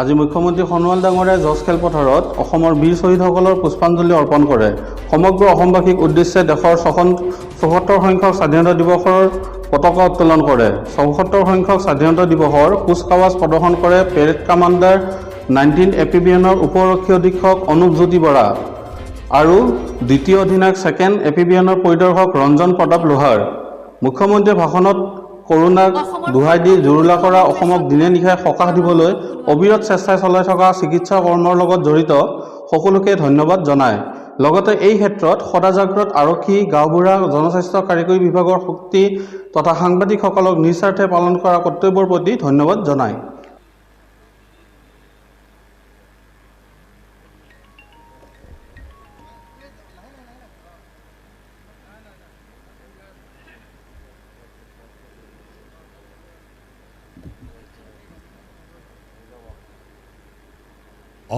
আজি মুখ্যমন্ত্ৰী সোণোৱাল ডাঙৰীয়াই জজ খেলপথাৰত অসমৰ বীৰ শ্বহীদসকলৰ পুষ্পাঞ্জলি অৰ্পণ কৰে। সমগ্ৰ অসমবাসীক উদ্দেশ্যে দেশৰ ৭৪ সংখ্যক স্বাধীনতা দিৱসৰ পতাকা উত্তোলন কৰে। ৭৪ সংখ্যক স্বাধীনতা দিৱসৰ কুচকাৱাজ প্ৰদৰ্শন কৰে পেৰেড কামাণ্ডাৰ 19 এপিবিএনৰ উপৰক্ষী অধীক্ষক অনুপ জ্যোতি বৰা আৰু দ্বিতীয় অধিনায়ক 2nd এপিবিএনৰ পৰিদৰ্শক ৰঞ্জন প্ৰতাপ লোহাৰ। মুখ্যমন্ত্ৰীয়ে ভাষণত কৰোনাক দোহাই দি জুৰুলা কৰা অসমক দিনে নিশাই সকাহ দিবলৈ অবিৰত চেষ্টা চলাই থকা চিকিৎসা কৰ্মৰ লগত জড়িত সকলোকে ধন্যবাদ জনায়। লগতে এই ক্ষেত্ৰত সদাজাগ্ৰত আৰক্ষী, গাঁওবুঢ়া, জনস্বাস্থ্য কাৰিকৰী বিভাগৰ শক্তি তথা সাংবাদিকসকলক নিস্বাৰ্থে পালন কৰা কৰ্তব্যৰ প্ৰতি ধন্যবাদ জনায়।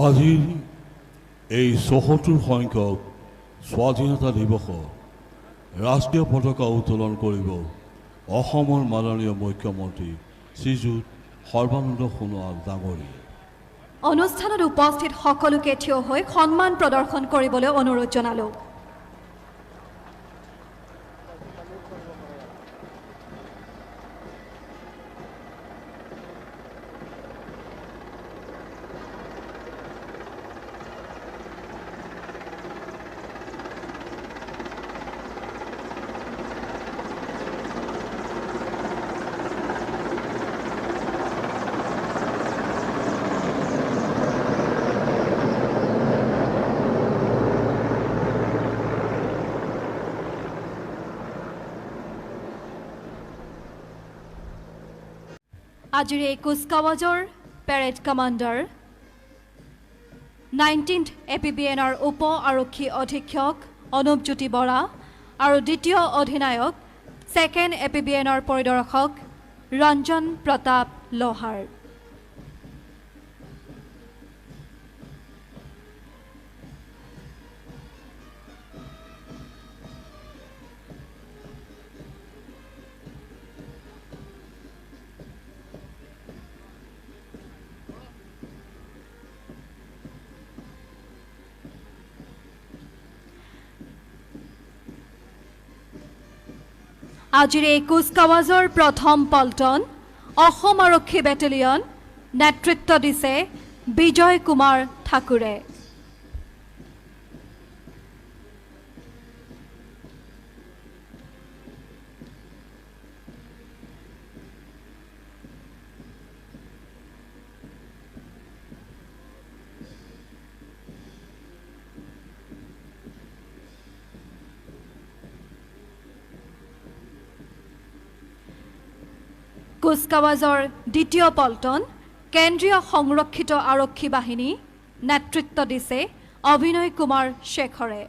আজিৰ এই ৭৪ সংখ্যক স্বাধীনতা দিৱসত ৰাষ্ট্ৰীয় পতাকা উত্তোলন কৰিব অসমৰ মাননীয় মুখ্যমন্ত্ৰী শ্ৰীযুত সৰ্বানন্দ সোণোৱাল ডাঙৰীয়া। অনুষ্ঠানত উপস্থিত সকলোকে থিয় হৈ সন্মান প্ৰদৰ্শন কৰিবলৈ অনুৰোধ জনালোঁ। আজিৰ এই কুচকাৱাজৰ পেৰেড কামাণ্ডাৰ 19th এপিবিএনৰ উপ আৰক্ষী অধীক্ষক অনুপ জ্যোতি বৰা আৰু দ্বিতীয় অধিনায়ক 2nd এপিবিএনৰ পৰিদৰ্শক ৰঞ্জন প্ৰতাপ লোহাৰ। আজিৰ এই কুচকাৱাজৰ প্ৰথম পল্টন অসম আৰক্ষী বেটেলিয়ন নেতৃত্ব দিছে বিজয় কুমাৰ ঠাকুৰে। কুচকাৱাজৰ দ্বিতীয় পল্টন কেন্দ্ৰীয় সংৰক্ষিত আৰক্ষী বাহিনী নেতৃত্ব দিছে অভিনয় কুমাৰ শেখৰে।